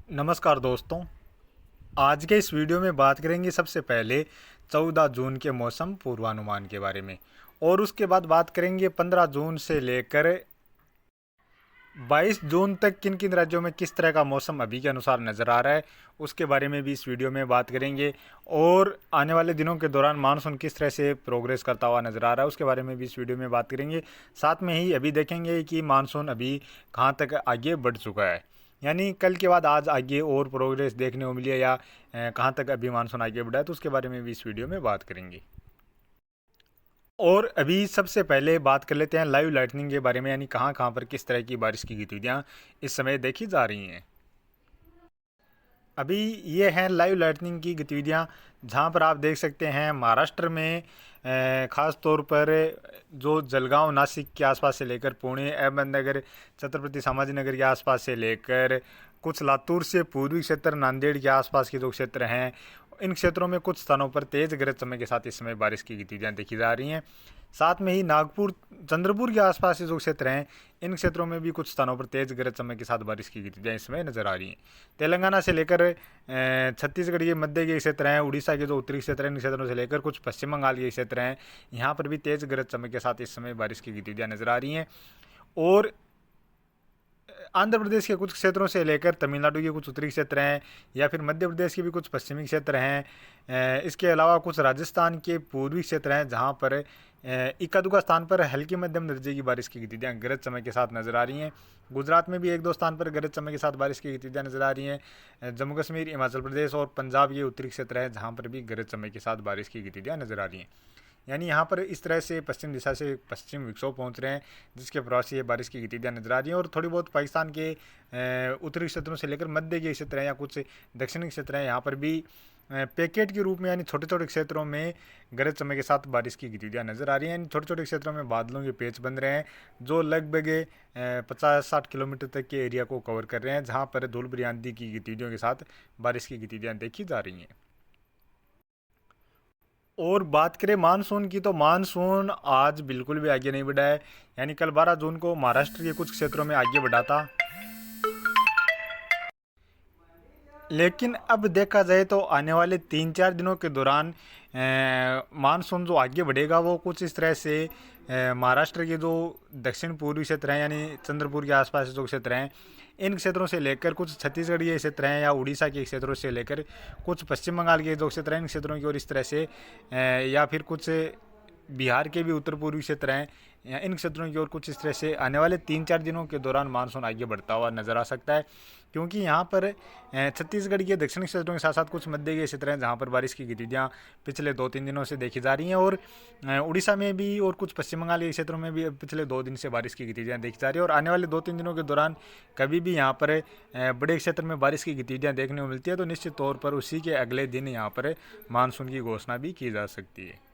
नमस्कार दोस्तों। आज के इस वीडियो में बात करेंगे सबसे पहले 14 जून के मौसम पूर्वानुमान के बारे में, और उसके बाद बात करेंगे 15 जून से लेकर 22 जून तक किन किन राज्यों में किस तरह का मौसम अभी के अनुसार नज़र आ रहा है, उसके बारे में भी इस वीडियो में बात करेंगे। और आने वाले दिनों के दौरान मानसून किस तरह से प्रोग्रेस करता हुआ नज़र आ रहा है, उसके बारे में भी इस वीडियो में बात करेंगे। साथ में ही अभी देखेंगे कि मानसून अभी कहाँ तक आगे बढ़ चुका है, यानी कल के बाद आज आगे और प्रोग्रेस देखने को मिली है या कहाँ तक अभी मानसून आगे बढ़ा है, तो उसके बारे में भी इस वीडियो में बात करेंगे। और अभी सबसे पहले बात कर लेते हैं लाइव लाइटनिंग के बारे में, यानी कहाँ कहाँ पर किस तरह की बारिश की गतिविधियाँ इस समय देखी जा रही हैं। अभी ये हैं लाइव लाइटनिंग की गतिविधियाँ, जहाँ पर आप देख सकते हैं महाराष्ट्र में ख़ास तौर पर जो जलगांव नासिक के आसपास से लेकर पुणे अहमदनगर छत्रपति संभाजीनगर के आसपास से लेकर कुछ लातूर से पूर्वी क्षेत्र नांदेड़ के आसपास के जो क्षेत्र हैं, इन क्षेत्रों में कुछ स्थानों पर तेज़ गरज चमक के साथ इस समय बारिश की गतिविधियाँ देखी जा रही हैं। साथ में ही नागपुर चंद्रपुर के आसपास के जो क्षेत्र हैं, इन क्षेत्रों में भी कुछ स्थानों पर तेज़ गरज चमक के साथ बारिश की गतिविधियाँ इस समय नज़र आ रही हैं। तेलंगाना से लेकर छत्तीसगढ़ के मध्य के क्षेत्र हैं, उड़ीसा के जो उत्तरी क्षेत्र हैं, इन क्षेत्रों से लेकर कुछ पश्चिम बंगाल के क्षेत्र हैं, यहाँ पर भी तेज़ गरज चमक के साथ इस समय बारिश की गतिविधियाँ नज़र आ रही हैं। और आंध्र प्रदेश के कुछ क्षेत्रों से लेकर तमिलनाडु के कुछ उत्तरी क्षेत्र हैं, या फिर मध्य प्रदेश के भी कुछ पश्चिमी क्षेत्र हैं। इसके अलावा कुछ राजस्थान के पूर्वी क्षेत्र हैं, जहां पर इक्का दुक्का स्थान पर हल्की मध्यम दर्जे की बारिश की गतिविधियाँ गरज चमक के साथ नज़र आ रही हैं। गुजरात में भी एक दो स्थान पर गरज चमक के साथ बारिश की गतिविधियाँ नज़र आ रही हैं। जम्मू कश्मीर, हिमाचल प्रदेश और पंजाब ये उत्तरी क्षेत्र है, जहाँ पर भी गरज चमक के साथ बारिश की गतिविधियाँ नज़र आ रही हैं। यानी यहाँ पर इस तरह से पश्चिम दिशा से पश्चिम विक्षोभ पहुँच रहे हैं, जिसके प्रभाव से ये बारिश की गतिविधियाँ नजर आ रही हैं। और थोड़ी बहुत पाकिस्तान के उत्तरी क्षेत्रों से लेकर मध्य के क्षेत्र हैं या कुछ दक्षिणी क्षेत्र हैं, यहाँ पर भी पैकेट के रूप में यानी छोटे छोटे क्षेत्रों में गरज चमक के साथ बारिश की गतिविधियाँ नजर आ रही हैं। यानी छोटे छोटे क्षेत्रों में बादलों के पेच बन रहे हैं, जो लगभग 50-60 किलोमीटर तक के एरिया को कवर कर रहे हैं, जहाँ पर धूल भरी आंधी की गतिविधियों के साथ बारिश की गतिविधियाँ देखी जा रही हैं। और बात करें मानसून की, तो मानसून आज बिल्कुल भी आगे नहीं बढ़ा है। यानी कल 12 जून को महाराष्ट्र के कुछ क्षेत्रों में आगे बढ़ा था, लेकिन अब देखा जाए तो आने वाले 3-4 दिनों के दौरान मानसून जो आगे बढ़ेगा वो कुछ इस तरह से महाराष्ट्र के जो दक्षिण पूर्वी क्षेत्र हैं, यानी चंद्रपुर के आसपास जो क्षेत्र हैं, इन क्षेत्रों से लेकर कुछ छत्तीसगढ़ के क्षेत्र हैं या उड़ीसा के क्षेत्रों से लेकर कुछ पश्चिम बंगाल के जो क्षेत्र हैं, इन क्षेत्रों की ओर इस तरह से या फिर कुछ बिहार के भी उत्तर पूर्वी क्षेत्र हैं, इन क्षेत्रों की ओर कुछ इस तरह से आने वाले 3-4 दिनों के दौरान मानसून आगे बढ़ता हुआ नजर आ सकता है। क्योंकि यहाँ पर छत्तीसगढ़ के दक्षिणी क्षेत्रों के साथ साथ कुछ मध्य के क्षेत्र हैं, जहाँ पर बारिश की गतिविधियाँ पिछले 2-3 दिनों से देखी जा रही हैं। और उड़ीसा में भी और कुछ पश्चिम बंगाल के क्षेत्रों में भी पिछले 2 दिन से बारिश की गतिविधियाँ देखी जा रही है। और आने वाले 2-3 दिनों के दौरान कभी भी यहाँ पर बड़े क्षेत्र में बारिश की गतिविधियाँ देखने को मिलती है, तो निश्चित तौर पर उसी के अगले दिन यहाँ पर मानसून की घोषणा भी की जा सकती है।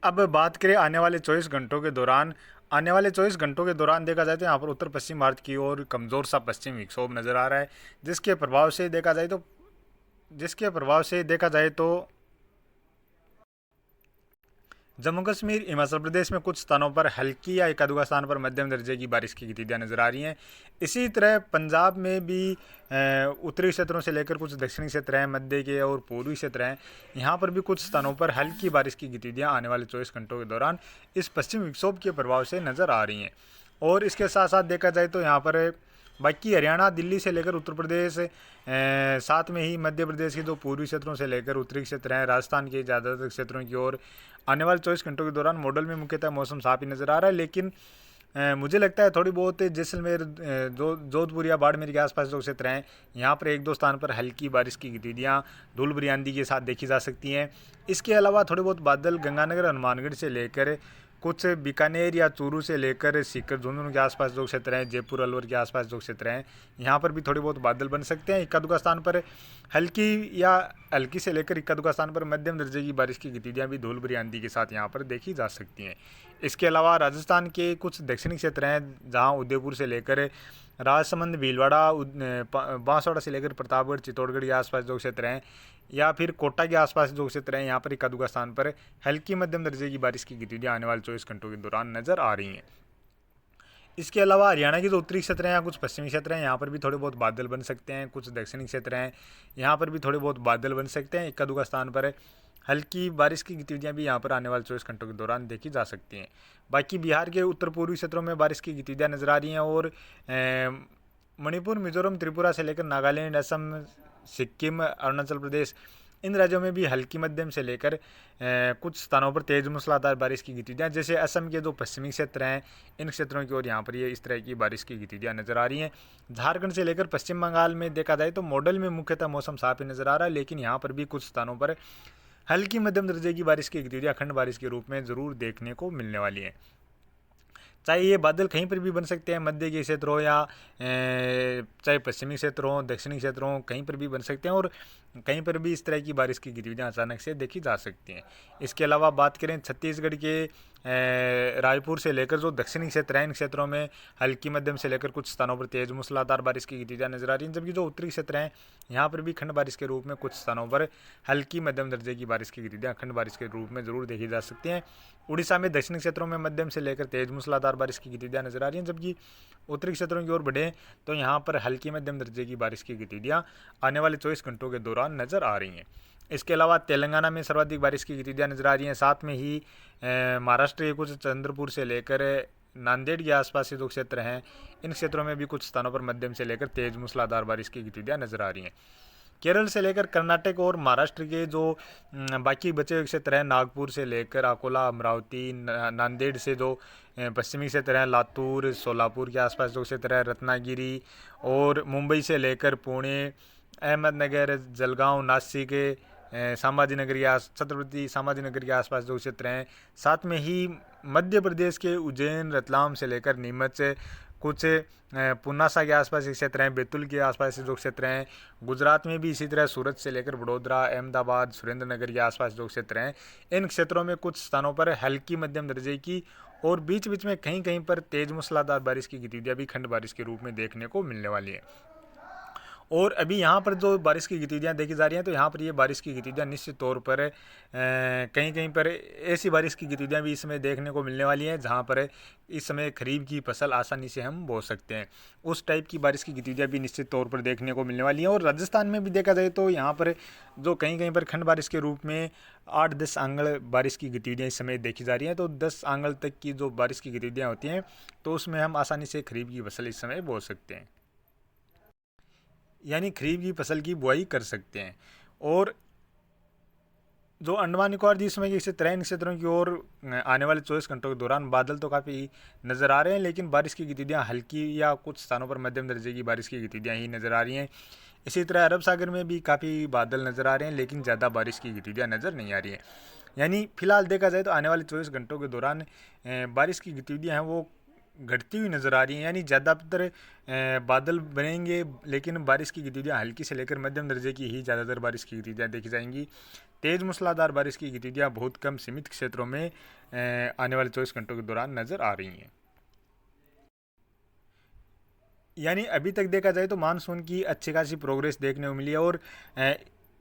अब बात करें आने वाले 24 घंटों के दौरान, आने वाले 24 घंटों के दौरान देखा जाए तो यहाँ पर उत्तर पश्चिम भारत की ओर कमज़ोर सा पश्चिम विक्षोभ नज़र आ रहा है, जिसके प्रभाव से देखा जाए तो जम्मू कश्मीर, हिमाचल प्रदेश में कुछ स्थानों पर हल्की या एक आधा स्थान पर मध्यम दर्जे की बारिश की गतिविधियाँ नजर आ रही हैं। इसी तरह पंजाब में भी उत्तरी क्षेत्रों से लेकर कुछ दक्षिणी क्षेत्र हैं, मध्य के और पूर्वी क्षेत्र हैं, यहाँ पर भी कुछ स्थानों पर हल्की बारिश की गतिविधियाँ आने वाले 24 घंटों के दौरान इस पश्चिम विक्षोभ के प्रभाव से नज़र आ रही हैं। और इसके साथ साथ देखा जाए तो यहाँ पर बाकी हरियाणा, दिल्ली से लेकर उत्तर प्रदेश, साथ में ही मध्य प्रदेश के जो पूर्वी क्षेत्रों से लेकर उत्तरी क्षेत्र हैं, राजस्थान के ज़्यादातर क्षेत्रों की ओर आने वाले 24 घंटों के दौरान मॉडल में मुख्यतः मौसम साफ ही नज़र आ रहा है। लेकिन मुझे लगता है थोड़ी बहुत जैसलमेर, जो जोधपुर या बाड़मेर के आसपास जो क्षेत्र हैं, यहाँ पर एक दो स्थान पर हल्की बारिश की गतिविधियाँ धूल भरी आंधी के साथ देखी जा सकती हैं। इसके अलावा थोड़े बहुत बादल गंगानगर, हनुमानगढ़ से लेकर कुछ बीकानेर या चूरू से लेकर सीकर, झुंझुनू के आसपास जो क्षेत्र हैं, जयपुर, अलवर के आसपास जो क्षेत्र हैं, यहाँ पर भी थोड़े बहुत बादल बन सकते हैं। इक्का दुक्का स्थान पर हल्की से लेकर इक्का दुक्का स्थान पर मध्यम दर्जे की बारिश की गतिविधियाँ भी धूल भरी आंधी के साथ यहाँ पर देखी जा सकती हैं। इसके अलावा राजस्थान के कुछ दक्षिणी क्षेत्र हैं, जहाँ उदयपुर से लेकर राजसमंद, भीलवाड़ा, बांसवाड़ा से लेकर प्रतापगढ़, चित्तौड़गढ़ के आसपास जो क्षेत्र हैं, या फिर कोटा के आसपास जो क्षेत्र हैं, यहाँ पर एक आधा स्थान पर हल्की मध्यम दर्जे की बारिश की गतिविधियाँ आने वाले 24 घंटों के दौरान नजर आ रही हैं। इसके अलावा हरियाणा के जो उत्तरी क्षेत्र हैं या कुछ पश्चिमी क्षेत्र हैं, यहाँ पर भी थोड़े बहुत बादल बन सकते हैं। कुछ दक्षिणी क्षेत्र हैं, यहाँ पर भी थोड़े बहुत बादल बन सकते हैं। इक्का दुक्का स्थान पर हल्की बारिश की गतिविधियाँ भी यहाँ पर आने वाले 24 घंटों के दौरान देखी जा सकती हैं। बाकी बिहार के उत्तर पूर्वी क्षेत्रों में बारिश की गतिविधियाँ नजर आ रही हैं, और मणिपुर, मिजोरम, त्रिपुरा से लेकर नागालैंड, असम, सिक्किम, अरुणाचल प्रदेश, इन राज्यों में भी हल्की मध्यम से लेकर कुछ स्थानों पर तेज मूसलाधार बारिश की गतिविधियाँ, जैसे असम के जो पश्चिमी क्षेत्र हैं, इन क्षेत्रों की ओर यहाँ पर ये इस तरह की बारिश की गतिविधियाँ नजर आ रही हैं। झारखंड से लेकर पश्चिम बंगाल में देखा जाए तो मॉडल में मुख्यतः मौसम साफ ही नजर आ रहा है, लेकिन यहाँ पर भी कुछ स्थानों पर हल्की मध्यम दर्जे की बारिश की गतिविधियाँ अखंड बारिश के रूप में जरूर देखने को मिलने वाली है। चाहे ये बादल कहीं पर भी बन सकते हैं, मध्य के क्षेत्र हो या चाहे पश्चिमी क्षेत्र हो, दक्षिणी क्षेत्र हो, कहीं पर भी बन सकते हैं, और कहीं पर भी इस तरह की बारिश की गतिविधियाँ अचानक से देखी जा सकती हैं। इसके अलावा बात करें छत्तीसगढ़ के रायपुर से लेकर जो दक्षिणी क्षेत्र हैं, इन क्षेत्रों में हल्की मध्यम से लेकर कुछ स्थानों पर तेज मूसलाधार बारिश की गतिविधियाँ नजर आ रही हैं, जबकि जो उत्तरी क्षेत्र हैं, यहाँ पर भी खंड बारिश के रूप में कुछ स्थानों पर हल्की मध्यम दर्जे की बारिश की गतिविधियाँ खंड बारिश के रूप में जरूर देखी जा सकती हैं। उड़ीसा में दक्षिणी क्षेत्रों में मध्यम से लेकर तेज मूसलाधार बारिश की गतिविधियाँ नजर आ रही हैं, जबकि उत्तरी क्षेत्रों की ओर बढ़ें तो यहाँ पर हल्की मध्यम दर्जे की बारिश की गतिविधियाँ आने वाले 24 घंटों के दौरान नजर आ रही हैं। इसके अलावा तेलंगाना में सर्वाधिक बारिश की गतिविधियाँ नजर आ रही हैं। साथ में ही महाराष्ट्र के कुछ चंद्रपुर से लेकर नांदेड़ के आसपास के जो क्षेत्र हैं, इन क्षेत्रों में भी कुछ स्थानों पर मध्यम से लेकर तेज मूसलाधार बारिश की गतिविधियाँ नजर आ रही हैं। केरल से लेकर कर्नाटक और महाराष्ट्र के जो बाकी बचे हुए क्षेत्र हैं, नागपुर से लेकर अकोला, अमरावती, नांदेड़ से जो पश्चिमी क्षेत्र हैं, लातूर, सोलापुर के आसपास जो क्षेत्र है, रत्नागिरी, और मुंबई से लेकर पुणे, अहमदनगर, जलगांव, नासिक, संभाजीनगर के छत्रपति संभाजीनगर के आसपास जो क्षेत्र हैं, साथ में ही मध्य प्रदेश के उज्जैन, रतलाम से लेकर नीमच, कुछ पुनासा के आसपास के क्षेत्र हैं, बैतूल के आसपास जो क्षेत्र हैं, गुजरात में भी इसी तरह सूरत से लेकर वडोदरा, अहमदाबाद, सुरेंद्रनगर के आसपास जो क्षेत्र हैं, इन क्षेत्रों में कुछ स्थानों पर हल्की मध्यम दर्जे की और बीच बीच में कहीं कहीं पर तेज मूसलाधार बारिश की गतिविधियाँ भी खंड बारिश के रूप में देखने को मिलने वाली है। और अभी यहाँ पर जो बारिश की गतिविधियाँ देखी जा रही हैं, तो यहाँ पर ये बारिश की गतिविधियाँ निश्चित तौर पर कहीं कहीं पर ऐसी बारिश की गतिविधियाँ भी इस समय देखने को मिलने वाली हैं जहाँ पर इस समय खरीफ की फसल आसानी से हम बो सकते हैं। उस टाइप की बारिश की गतिविधियाँ भी निश्चित तौर पर देखने को मिलने वाली हैं। और राजस्थान में भी देखा जाए तो यहाँ पर जो कहीं कहीं पर खंड बारिश के रूप में 8-10 आंगल बारिश की गतिविधियाँ इस समय देखी जा रही हैं। तो 10 आंगल तक की जो बारिश की गतिविधियाँ होती हैं, तो उसमें हम आसानी से खरीफ की फसल इस समय बो सकते हैं, यानी खरीफ की फसल की बुआई कर सकते हैं। और जो अंडमान निकोबार द्वीप समूह के क्षेत्र इन क्षेत्रों की ओर आने वाले 24 घंटों के दौरान बादल तो काफ़ी नज़र आ रहे हैं, लेकिन बारिश की गतिविधियाँ हल्की या कुछ स्थानों पर मध्यम दर्जे की बारिश की गतिविधियाँ ही नज़र आ रही हैं। इसी तरह अरब सागर में भी काफ़ी बादल नज़र आ रहे हैं, लेकिन ज़्यादा बारिश की गतिविधियाँ नज़र नहीं आ रही हैं। यानी फिलहाल देखा जाए तो आने वाले 24 घंटों के दौरान बारिश की गतिविधियाँ हैं वो घटती हुई नज़र आ रही हैं। यानी ज़्यादातर बादल बनेंगे, लेकिन बारिश की गतिविधियाँ हल्की से लेकर मध्यम दर्जे की ही ज़्यादातर बारिश की गतिविधियाँ देखी जाएंगी। तेज़ मूसलाधार बारिश की गतिविधियाँ बहुत कम सीमित क्षेत्रों में आने वाले 24 घंटों के दौरान नज़र आ रही हैं। यानी अभी तक देखा जाए तो मानसून की अच्छी खासी प्रोग्रेस देखने को मिली है, और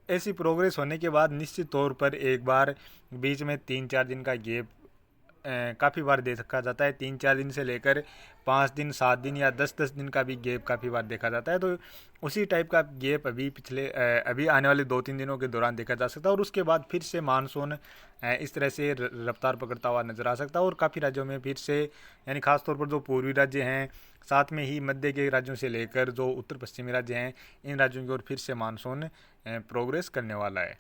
ऐसी प्रोग्रेस होने के बाद निश्चित तौर पर एक बार बीच में 3-4 दिन का गैप काफ़ी बार देखा जाता है। 3-4 दिन से लेकर 5 दिन, 7 दिन या 10-10 दिन का भी गैप काफ़ी बार देखा जाता है। तो उसी टाइप का गैप अभी आने वाले 2-3 दिनों के दौरान देखा जा सकता है, और उसके बाद फिर से मानसून इस तरह से रफ्तार पकड़ता हुआ नज़र आ सकता है। और काफ़ी राज्यों में फिर से, यानी खासतौर पर जो पूर्वी राज्य हैं, साथ में ही मध्य के राज्यों से लेकर जो उत्तर पश्चिमी राज्य हैं, इन राज्यों की ओर फिर से मानसून प्रोग्रेस करने वाला है।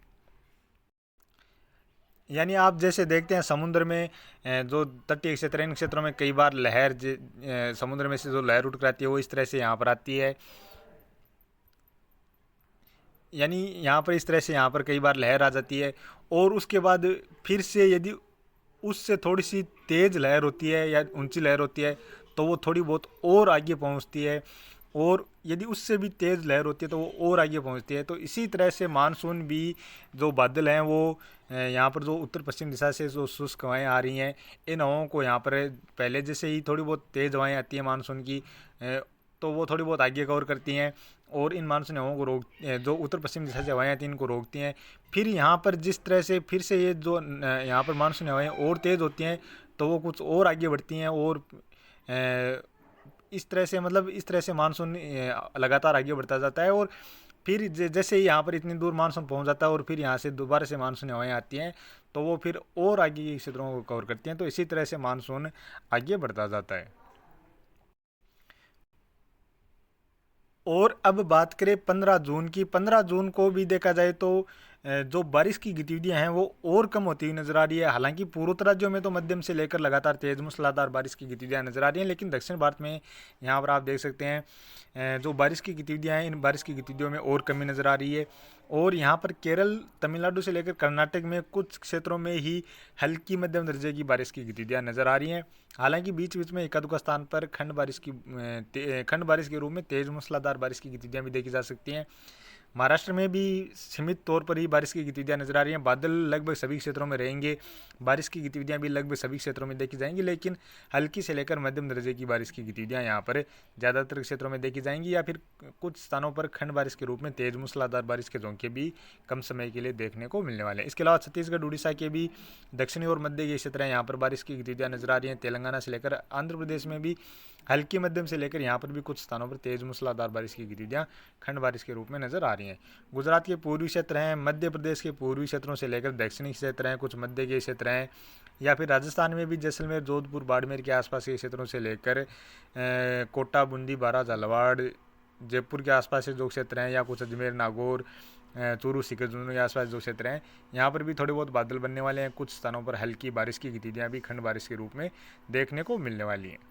यानी आप जैसे देखते हैं समुद्र में जो तटीय क्षेत्र हैं, इन क्षेत्रों में कई बार लहर समुद्र में से जो लहर उठ कर आती है वो इस तरह से यहाँ पर आती है। यानी यहाँ पर इस तरह से यहाँ पर कई बार लहर आ जाती है, और उसके बाद फिर से यदि उससे थोड़ी सी तेज़ लहर होती है या ऊंची लहर होती है तो वो थोड़ी बहुत और आगे पहुँचती है, और यदि उससे भी तेज़ लहर होती है तो वो और आगे पहुंचती है। तो इसी तरह से मानसून भी जो बादल हैं वो यहाँ पर जो उत्तर पश्चिम दिशा से जो शुष्क हवाएँ आ रही हैं, इन हवाओं को यहाँ पर पहले जैसे ही थोड़ी बहुत तेज़ हवाएँ आती हैं मानसून की, तो वो थोड़ी बहुत आगे कवर करती हैं, और इन मानसून हवाओं को जो उत्तर पश्चिम दिशा से हवाएँ आती हैं इनको रोकती हैं। फिर यहाँ पर जिस तरह से फिर से ये जो यहाँ पर मानसून हवाएँ और तेज़ होती हैं, तो वो कुछ और आगे बढ़ती हैं और इस तरह से मतलब इस तरह से मानसून लगातार आगे बढ़ता जाता है, और फिर जैसे ही यहाँ पर इतनी दूर मानसून पहुँच जाता है और फिर यहाँ से दोबारा से मानसून हवाएं आती हैं तो वो फिर और आगे के क्षेत्रों को कवर करती हैं, तो इसी तरह से मानसून आगे बढ़ता जाता है। और अब बात करें 15 जून की, 15 जून को भी देखा जाए तो जो बारिश की गतिविधियां हैं वो और कम होती हुई नजर आ रही है। हालांकि पूर्वोत्तर राज्यों में तो मध्यम से लेकर लगातार तेज मूसलाधार बारिश की गतिविधियां नजर आ रही हैं, लेकिन दक्षिण भारत में यहाँ पर आप देख सकते हैं जो बारिश की गतिविधियां हैं, इन बारिश की गतिविधियों में और कमी नजर आ रही है। और यहाँ पर केरल, तमिलनाडु से लेकर कर्नाटक में कुछ क्षेत्रों में ही हल्की मध्यम दर्जे की बारिश की गतिविधियां नजर आ रही हैं। हालांकि बीच बीच में एकाध स्थान पर खंड बारिश के रूप में तेज मूसलाधार बारिश की गतिविधियां भी देखी जा सकती हैं। महाराष्ट्र में भी सीमित तौर पर ही बारिश की गतिविधियां नजर आ रही हैं। बादल लगभग सभी क्षेत्रों में रहेंगे, बारिश की गतिविधियां भी लगभग सभी क्षेत्रों में देखी जाएंगी, लेकिन हल्की से लेकर मध्यम दर्जे की बारिश की गतिविधियां यहाँ पर ज़्यादातर क्षेत्रों में देखी जाएंगी, या फिर कुछ स्थानों पर खंड बारिश के रूप में तेज मूसलाधार बारिश के झोंके भी कम समय के लिए देखने को मिलने वाले हैं। इसके अलावा छत्तीसगढ़, उड़ीसा के भी दक्षिणी और मध्य के क्षेत्र हैं, यहाँ पर बारिश की गतिविधियां नजर आ रही हैं। तेलंगाना से लेकर आंध्र प्रदेश में भी हल्की मध्यम से लेकर यहाँ पर भी कुछ स्थानों पर तेज मूसलाधार बारिश की गतिविधियां खंड बारिश के रूप में नजर आ रही हैं। गुजरात के पूर्वी क्षेत्र हैं, मध्य प्रदेश के पूर्वी क्षेत्रों से लेकर दक्षिणी क्षेत्र हैं, कुछ मध्य के क्षेत्र हैं, या फिर राजस्थान में भी जैसलमेर, जोधपुर, बाड़मेर के आसपास के क्षेत्रों से लेकर कोटा, बूंदी, बारा, झालावाड़, जयपुर के आसपास से जो क्षेत्र हैं, या कुछ अजमेर, नागौर, चूरू, सीकर के आसपास जो क्षेत्र हैं, यहाँ पर भी थोड़े बहुत बादल बनने वाले हैं। कुछ स्थानों पर हल्की बारिश की गतिविधियां भी खंड बारिश के रूप में देखने को मिलने वाली हैं।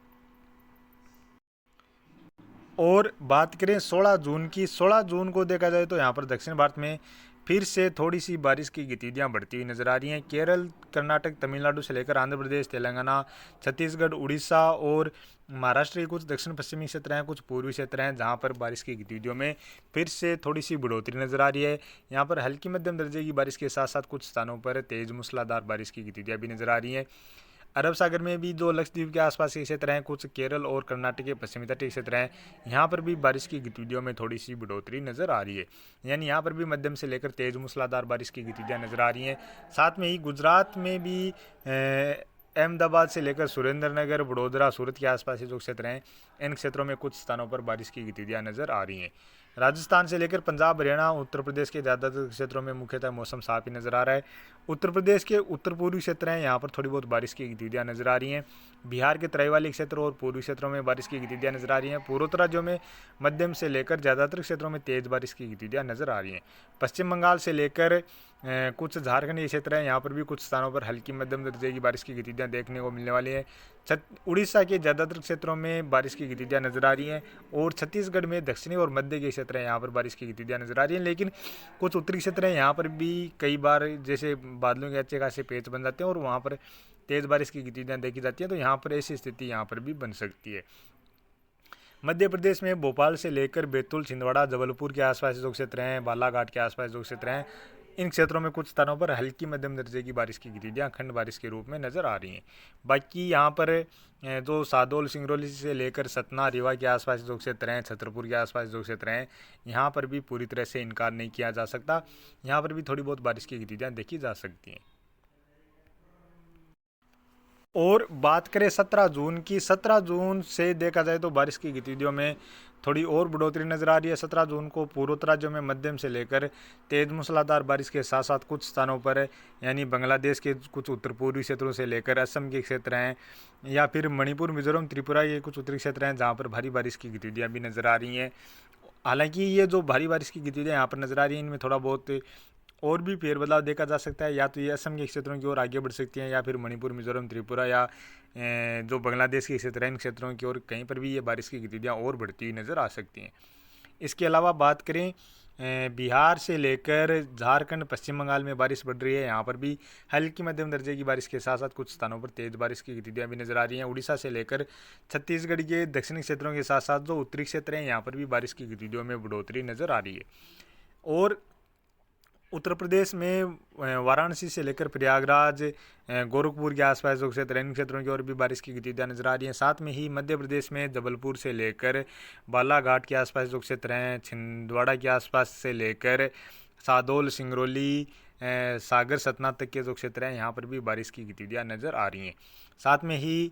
और बात करें 16 जून की, 16 जून को देखा जाए तो यहाँ पर दक्षिण भारत में फिर से थोड़ी सी बारिश की गतिविधियां बढ़ती हुई नजर आ रही हैं। केरल, कर्नाटक, तमिलनाडु से लेकर आंध्र प्रदेश, तेलंगाना, छत्तीसगढ़, उड़ीसा और महाराष्ट्र के कुछ दक्षिण पश्चिमी क्षेत्र हैं, कुछ पूर्वी क्षेत्र हैं, जहां पर बारिश की गतिविधियों में फिर से थोड़ी सी बढ़ोतरी नजर आ रही है। यहाँ पर हल्की मध्यम दर्जे की बारिश के साथ साथ कुछ स्थानों पर तेज मूसलाधार बारिश की गतिविधियां भी नजर आ रही हैं। अरब सागर में भी जो लक्षद्वीप के आसपास के क्षेत्र हैं, कुछ केरल और कर्नाटक के पश्चिमी तटीय क्षेत्र हैं, यहाँ पर भी बारिश की गतिविधियों में थोड़ी सी बढ़ोतरी नजर आ रही है। यानी यहाँ पर भी मध्यम से लेकर तेज मूसलाधार बारिश की गतिविधियां नजर आ रही हैं। साथ में ही गुजरात में भी अहमदाबाद से लेकर सुरेंद्रनगर, वडोदरा, सूरत के आसपास के जो क्षेत्र हैं, इन क्षेत्रों में कुछ स्थानों पर बारिश की गतिविधियां नजर आ रही हैं। राजस्थान से लेकर पंजाब, हरियाणा, उत्तर प्रदेश के ज़्यादातर क्षेत्रों में मुख्यतः मौसम साफ ही नज़र आ रहा है। उत्तर प्रदेश के उत्तर पूर्वी क्षेत्र हैं, यहाँ पर थोड़ी बहुत बारिश की गतिविधियां नजर आ रही हैं। बिहार के तराई वाले क्षेत्र और पूर्वी क्षेत्रों में बारिश की गतिविधियां नजर आ रही हैं। पूर्वोत्तर राज्यों में मध्यम से लेकर ज़्यादातर क्षेत्रों में तेज बारिश की गतिविधियां नजर आ रही हैं। पश्चिम बंगाल से लेकर कुछ झारखंड के क्षेत्र हैं, यहाँ पर भी कुछ स्थानों पर हल्की मध्यम दर्जे की बारिश की गतिविधियां देखने को मिलने वाली है। उड़ीसा के ज़्यादातर क्षेत्रों में बारिश की गतिविधियां नजर आ रही हैं, और छत्तीसगढ़ में दक्षिणी और मध्य के क्षेत्र हैं, यहाँ पर बारिश की गतिविधियां नजर आ रही हैं। लेकिन कुछ उत्तरी क्षेत्र हैं, यहाँ पर भी कई बार जैसे बादलों के अच्छे खासे पेच बन जाते हैं और वहाँ पर तेज़ बारिश की गतिविधियां देखी जाती हैं, तो यहाँ पर ऐसी स्थिति यहाँ पर भी बन सकती है। मध्य प्रदेश में भोपाल से लेकर बैतूल, छिंदवाड़ा, जबलपुर के आसपास जो क्षेत्र हैं, बालाघाट के आसपास जो क्षेत्र हैं, इन क्षेत्रों में कुछ स्थानों पर हल्की मध्यम दर्जे की बारिश की गतिविधियां खंड बारिश के रूप में नजर आ रही हैं। बाकी यहाँ पर जो सादोल, सिंगरौली से लेकर सतना, रीवा के आसपास जो क्षेत्र हैं, छतरपुर के आसपास जो क्षेत्र हैं, यहाँ पर भी पूरी तरह से इनकार नहीं किया जा सकता। यहाँ पर भी थोड़ी बहुत बारिश की गतिविधियां देखी जा सकती हैं। और बात करें 17 जून की, 17 जून से देखा जाए तो बारिश की गतिविधियों में थोड़ी और बढ़ोतरी नजर आ रही है। 17 जून को पूर्वोत्तर राज्यों में मध्यम से लेकर तेज मूसलाधार बारिश के साथ साथ कुछ स्थानों पर, यानी बांग्लादेश के कुछ उत्तर पूर्वी क्षेत्रों से लेकर असम के क्षेत्र हैं, या फिर मणिपुर, मिजोरम, त्रिपुरा के कुछ उत्तरी क्षेत्र हैं, जहाँ पर भारी बारिश की गतिविधियाँ भी नजर आ रही हैं। हालांकि ये जो भारी बारिश की गतिविधियाँ यहाँ पर नजर आ रही हैं, इनमें थोड़ा बहुत और भी फेरबदलाव देखा जा सकता है। या तो ये असम के क्षेत्रों की ओर आगे बढ़ सकती हैं, या फिर मणिपुर, मिजोरम, त्रिपुरा या जो बांग्लादेश के क्षेत्र हैं, इन क्षेत्रों की ओर कहीं पर भी ये बारिश की गतिविधियाँ और बढ़ती हुई नज़र आ सकती हैं। इसके अलावा बात करें बिहार से लेकर झारखंड, पश्चिम बंगाल में बारिश बढ़ रही है, यहाँ पर भी हल्की मध्यम दर्जे की बारिश के साथ साथ कुछ स्थानों पर तेज बारिश की गतिविधियाँ भी नजर आ रही हैं। उड़ीसा से लेकर छत्तीसगढ़ के दक्षिणी क्षेत्रों के साथ साथ जो उत्तरी क्षेत्र हैं, यहाँ पर भी बारिश की गतिविधियों में बढ़ोतरी नजर आ रही है। और उत्तर प्रदेश में वाराणसी से लेकर प्रयागराज, गोरखपुर के आसपास जो क्षेत्र हैं, इन क्षेत्रों की ओर भी बारिश की गतिविधियां नजर आ रही हैं। साथ में ही मध्य प्रदेश में जबलपुर से लेकर बालाघाट के आसपास जो क्षेत्र हैं, छिंदवाड़ा के आसपास से लेकर सादोल, सिंगरौली, सागर सतना तक के जो क्षेत्र हैं यहाँ पर भी बारिश की गतिविधियाँ नज़र आ रही हैं। साथ में ही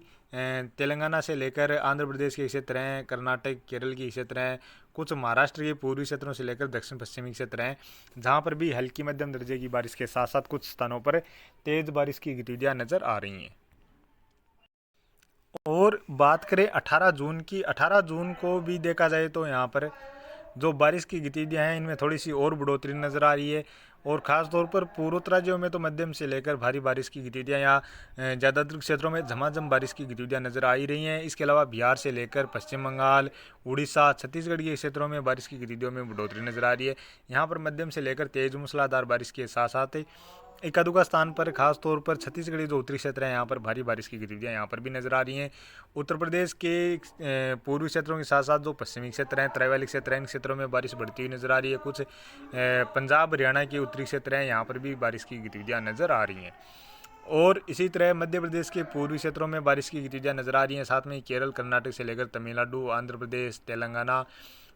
तेलंगाना से लेकर आंध्र प्रदेश के क्षेत्र हैं, कर्नाटक केरल के क्षेत्र हैं, कुछ महाराष्ट्र के पूर्वी क्षेत्रों से लेकर दक्षिण पश्चिमी क्षेत्र हैं, जहाँ पर भी हल्की मध्यम दर्जे की बारिश के साथ साथ कुछ स्थानों पर तेज़ बारिश की गतिविधियाँ नज़र आ रही हैं। और बात करें 18 जून की, 18 जून को भी देखा जाए तो यहाँ पर जो बारिश की गतिविधियाँ हैं इनमें थोड़ी सी और बढ़ोतरी नज़र आ रही है। और ख़ास तौर पर पूर्वोत्तर राज्यों में तो मध्यम से लेकर भारी बारिश की गतिविधियाँ या ज़्यादातर क्षेत्रों में झमाझम बारिश की गतिविधियाँ नज़र आ ही रही हैं। इसके अलावा बिहार से लेकर पश्चिम बंगाल, उड़ीसा, छत्तीसगढ़ के क्षेत्रों में बारिश की गतिविधियों में बढ़ोतरी नज़र आ रही है। यहाँ पर मध्यम से लेकर तेज़ मूसलाधार बारिश के साथ साथ एका दुका स्थान पर खास तौर पर छत्तीसगढ़ जो उत्तरी क्षेत्र हैं यहाँ पर भारी बारिश की गतिविधियाँ यहाँ पर भी नज़र आ रही हैं। उत्तर प्रदेश के पूर्वी क्षेत्रों के साथ साथ जो पश्चिमी क्षेत्र हैं, त्रैवालिक क्षेत्र हैं, इन क्षेत्रों में बारिश बढ़ती हुई नज़र आ रही है। कुछ पंजाब हरियाणा के उत्तरी क्षेत्र हैं, यहाँ पर भी बारिश की गतिविधियाँ नज़र आ रही हैं। और इसी तरह मध्य प्रदेश के पूर्वी क्षेत्रों में बारिश की गतिविधियाँ नज़र आ रही हैं। साथ में केरल, कर्नाटक से लेकर तमिलनाडु, आंध्र प्रदेश, तेलंगाना,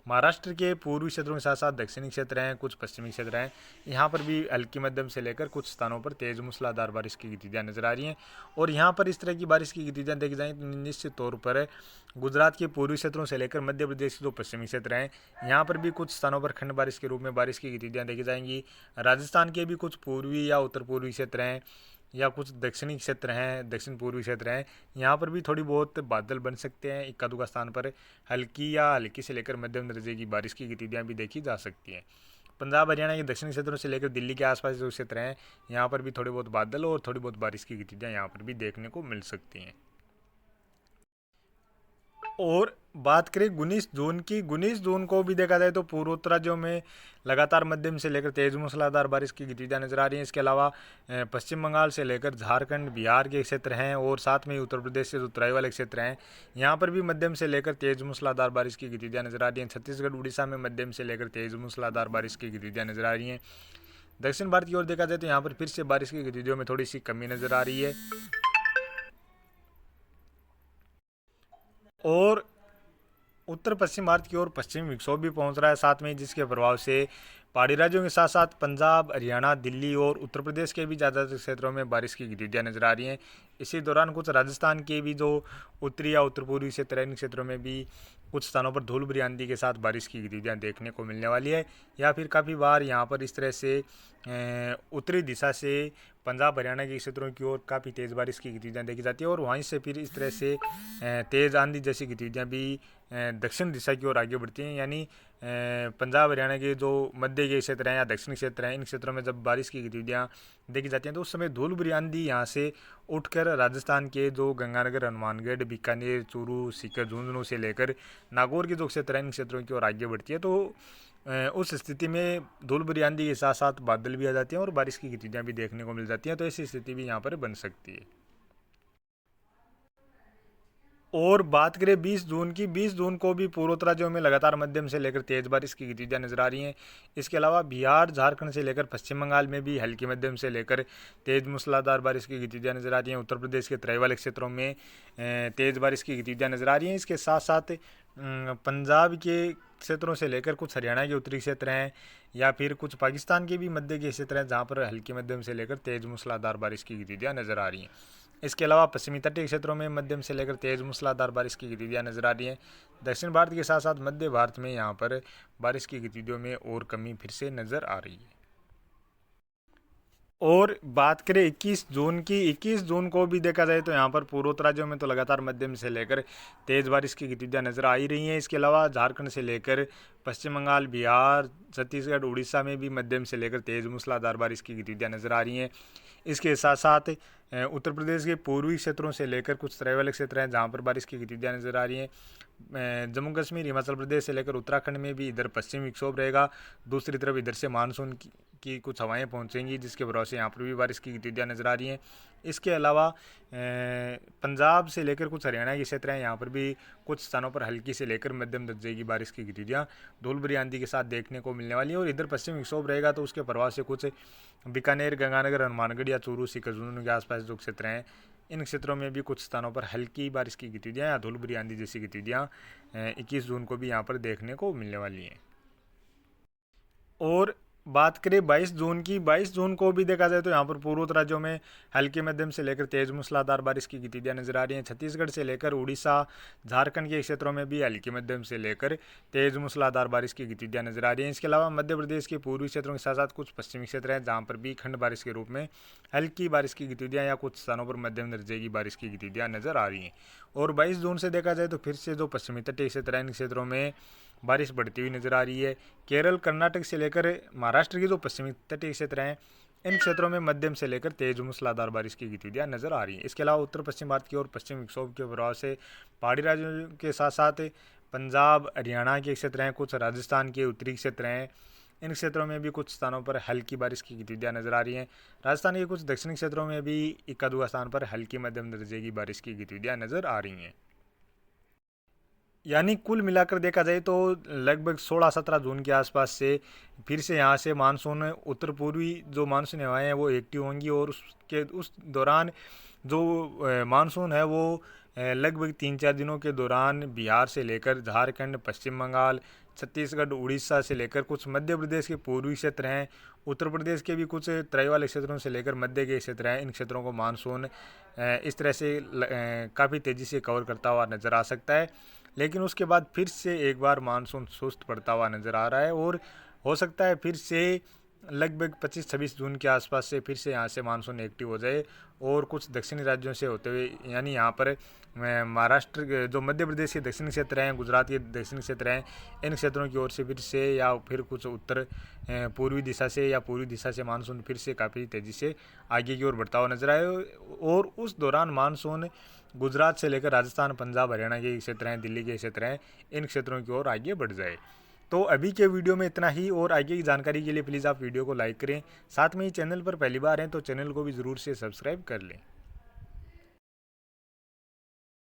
महाराष्ट्र के पूर्वी क्षेत्रों के साथ साथ दक्षिणी क्षेत्र हैं, कुछ पश्चिमी क्षेत्र हैं, यहाँ पर भी हल्की मध्यम से लेकर कुछ स्थानों पर तेज़ मूसलाधार बारिश की गतिविधियाँ नज़र आ रही हैं। और यहाँ पर इस तरह की बारिश की गतिविधियाँ देखी जाएँ तो निश्चित तौर पर गुजरात के पूर्वी क्षेत्रों से लेकर मध्य प्रदेश के जो पश्चिमी क्षेत्र हैं यहाँ पर भी कुछ स्थानों पर खंड बारिश के रूप में बारिश की गतिविधियाँ देखी जाएंगी। राजस्थान के भी कुछ पूर्वी या उत्तर पूर्वी क्षेत्र हैं या कुछ दक्षिणी क्षेत्र हैं, दक्षिण पूर्वी क्षेत्र हैं, यहाँ पर भी थोड़ी बहुत बादल बन सकते हैं। इक्का दुक्का स्थान पर हल्की या हल्की से लेकर मध्यम दर्जे की बारिश की गतिविधियाँ भी देखी जा सकती हैं। पंजाब हरियाणा के दक्षिणी क्षेत्रों से लेकर दिल्ली के आसपास जो क्षेत्र हैं यहाँ पर भी थोड़े बहुत बादल और थोड़ी बहुत बारिश की गतिविधियाँ यहाँ पर भी देखने को मिल सकती हैं। और बात करें 19 जून की, 19 जून को भी देखा जाए तो पूर्वोत्तर राज्यों में लगातार मध्यम से लेकर तेज मूसलाधार बारिश की गतिविधियाँ नजर आ रही हैं। इसके अलावा पश्चिम बंगाल से लेकर झारखंड, बिहार के क्षेत्र हैं और साथ में उत्तर प्रदेश के जो तराई वाले क्षेत्र हैं यहाँ पर भी मध्यम से लेकर तेज मूसलाधार बारिश की गतिविधियाँ नजर आ रही हैं। छत्तीसगढ़, उड़ीसा में मध्यम से लेकर तेज मूसलाधार बारिश की गतिविधियाँ नजर आ रही हैं। दक्षिण भारत की ओर देखा जाए तो यहाँ पर फिर से बारिश की गतिविधियों में थोड़ी सी कमी नजर आ रही है। और उत्तर पश्चिम भारत की ओर पश्चिमी विक्षोभ भी पहुंच रहा है, साथ में जिसके प्रभाव से पहाड़ी राज्यों के साथ साथ पंजाब, हरियाणा, दिल्ली और उत्तर प्रदेश के भी ज़्यादातर क्षेत्रों में बारिश की गतिविधियाँ नजर आ रही हैं। इसी दौरान कुछ राजस्थान के भी जो उत्तरी या उत्तर पूर्वी क्षेत्र हैं इन क्षेत्रों में भी कुछ स्थानों पर धूल भरी आंधी के साथ बारिश की गतिविधियाँ देखने को मिलने वाली है। या फिर काफ़ी बार यहाँ पर इस तरह से उत्तरी दिशा से पंजाब हरियाणा के क्षेत्रों की ओर काफ़ी तेज़ बारिश की गतिविधियाँ देखी जाती है और वहीं से फिर इस तरह से तेज़ आंधी जैसी गतिविधियाँ भी दक्षिण दिशा की ओर आगे बढ़ती हैं। यानी पंजाब हरियाणा के जो मध्य के क्षेत्र हैं या दक्षिणी क्षेत्र हैं इन क्षेत्रों में जब बारिश की गतिविधियाँ देखी जाती हैं तो उस समय धूल भरी आंधी यहाँ से उठकर राजस्थान के जो गंगानगर, हनुमानगढ़, बीकानेर, चूरू, सीकर, झुंझुनू से लेकर नागौर के जो क्षेत्र हैं इन क्षेत्रों की ओर आगे बढ़ती है। तो उस स्थिति में धूल भरी आंधी के साथ साथ बादल भी आ जाते हैं और बारिश की गतिविधियाँ भी देखने को मिल जाती हैं। तो ऐसी स्थिति भी यहाँ पर बन सकती है। और बात करें 20 जून की, 20 जून को भी पूर्वोत्तर राज्यों में लगातार मध्यम से लेकर तेज बारिश की गतिविधियाँ नजर आ रही हैं। इसके अलावा बिहार, झारखंड से लेकर पश्चिम बंगाल में भी हल्की मध्यम से लेकर तेज मूसलाधार बारिश की गतिविधियाँ नजर आ रही हैं। उत्तर प्रदेश के तराई वाले क्षेत्रों में तेज बारिश की गतिविधियाँ नजर आ रही हैं। इसके साथ साथ पंजाब के क्षेत्रों से लेकर कुछ हरियाणा के उत्तरी क्षेत्र हैं या फिर कुछ पाकिस्तान के भी मध्य के क्षेत्र हैं जहाँ पर हल्की मध्यम से लेकर तेज मूसलाधार बारिश की गतिविधियाँ नजर आ रही हैं। इसके अलावा पश्चिमी तटीय क्षेत्रों में मध्यम से लेकर तेज मूसलाधार बारिश की गतिविधियाँ नजर आ रही हैं। दक्षिण भारत के साथ साथ मध्य भारत में यहाँ पर बारिश की गतिविधियों में और कमी फिर से नजर आ रही है। और बात करें 21 जून की, 21 जून को भी देखा जाए तो यहाँ पर पूर्वोत्तर राज्यों में तो लगातार मध्यम से लेकर तेज़ बारिश की गतिविधियाँ नजर आ ही रही हैं। इसके अलावा झारखंड से लेकर पश्चिम बंगाल, बिहार, छत्तीसगढ़, उड़ीसा में भी मध्यम से लेकर तेज़ मूसलाधार बारिश की गतिविधियाँ नजर आ रही हैं। इसके साथ साथ उत्तर प्रदेश के पूर्वी क्षेत्रों से लेकर कुछ तराई क्षेत्र हैं जहाँ पर बारिश की गतिविधियाँ नजर आ रही हैं। जम्मू कश्मीर, हिमाचल प्रदेश से लेकर उत्तराखंड में भी इधर पश्चिमी विक्षोभ रहेगा, दूसरी तरफ इधर से मानसून की कुछ हवाएं पहुंचेंगी जिसके प्रभाव से यहाँ पर भी बारिश की गतिविधियाँ नजर आ रही हैं। इसके अलावा पंजाब से लेकर कुछ हरियाणा के क्षेत्र हैं यहाँ पर भी कुछ स्थानों पर हल्की से लेकर मध्यम दर्जे की बारिश की गतिविधियाँ धूल भरी आंधी के साथ देखने को मिलने वाली है। और इधर पश्चिमी विक्षोभ रहेगा तो उसके प्रभाव से कुछ बीकानेर, गंगानगर, हनुमानगढ़ या चूरू, सीकर, झुंझुनू के आसपास जो क्षेत्र हैं इन क्षेत्रों में भी कुछ स्थानों पर हल्की बारिश की गतिविधियाँ या धूल भरी आंधी जैसी गतिविधियाँ 21 जून को भी यहाँ पर देखने को मिलने वाली हैं। और बात करें 22 जून की, 22 जून को भी देखा जाए तो यहाँ पर पूर्वोत्तर राज्यों में हल्की मध्यम से लेकर तेज मूसलाधार बारिश की गतिविधियां नजर आ रही हैं। छत्तीसगढ़ से लेकर उड़ीसा, झारखंड के क्षेत्रों में भी हल्की मध्यम से लेकर तेज मूसलाधार बारिश की गतिविधियां नजर आ रही हैं। इसके अलावा मध्य प्रदेश के पूर्वी क्षेत्रों के साथ साथ कुछ पश्चिमी क्षेत्र हैं जहाँ पर भी खंड बारिश के रूप में हल्की बारिश की गतिविधियां या कुछ स्थानों पर मध्यम दर्जे की बारिश की गतिविधियां नजर आ रही हैं। और 22 जून से देखा जाए तो फिर से जो पश्चिमी तटीय क्षेत्र है इन क्षेत्रों में बारिश बढ़ती हुई नजर आ रही है। केरल, कर्नाटक से लेकर महाराष्ट्र के जो पश्चिमी तटीय क्षेत्र हैं इन क्षेत्रों में मध्यम से लेकर तेज मूसलाधार बारिश की गतिविधियां नजर आ रही हैं। इसके अलावा उत्तर पश्चिम भारत की ओर पश्चिम विक्षोभ के प्रभाव से पहाड़ी राज्यों के साथ साथ पंजाब, हरियाणा के क्षेत्र हैं, कुछ राजस्थान के उत्तरी क्षेत्र हैं, इन क्षेत्रों में भी कुछ स्थानों पर हल्की बारिश की गतिविधियां नजर आ रही हैं। राजस्थान के कुछ दक्षिणी क्षेत्रों में भी इक्का दुक्का स्थान पर हल्की मध्यम दर्जे की बारिश की गतिविधियां नजर आ रही हैं। यानी कुल मिलाकर देखा जाए तो लगभग 16-17 जून के आसपास से फिर से यहाँ से मानसून उत्तर पूर्वी जो मानसून हवाएं हैं वो एक्टिव होंगी और उस दौरान जो मानसून है वो लगभग 3-4 दिनों के दौरान बिहार से लेकर झारखंड, पश्चिम बंगाल, छत्तीसगढ़, उड़ीसा से लेकर कुछ मध्य प्रदेश के पूर्वी क्षेत्र हैं, उत्तर प्रदेश के भी कुछ तराई वाले क्षेत्रों से लेकर मध्य के क्षेत्र हैं, इन क्षेत्रों को मानसून इस तरह से काफ़ी तेज़ी से कवर करता हुआ नज़र आ सकता है। लेकिन उसके बाद फिर से एक बार मानसून सुस्त पड़ता हुआ नज़र आ रहा है और हो सकता है फिर से लगभग 25-26 जून के आसपास से फिर से यहाँ से मानसून एक्टिव हो जाए और कुछ दक्षिणी राज्यों से होते हुए, यानी यहाँ पर महाराष्ट्र, जो मध्य प्रदेश के दक्षिणी क्षेत्र हैं, गुजरात के दक्षिणी क्षेत्र हैं, इन क्षेत्रों की ओर से फिर से या फिर कुछ उत्तर पूर्वी दिशा से या पूर्वी दिशा से मानसून फिर से काफ़ी तेज़ी से आगे की ओर बढ़ता हुआ नजर आए और उस दौरान मानसून गुजरात से लेकर राजस्थान, पंजाब, हरियाणा के क्षेत्र हैं, दिल्ली के क्षेत्र हैं, इन क्षेत्रों की ओर आगे बढ़ जाए। तो अभी के वीडियो में इतना ही और आगे की जानकारी के लिए प्लीज़ आप वीडियो को लाइक करें। साथ में ही चैनल पर पहली बार हैं तो चैनल को भी ज़रूर से सब्सक्राइब कर लें।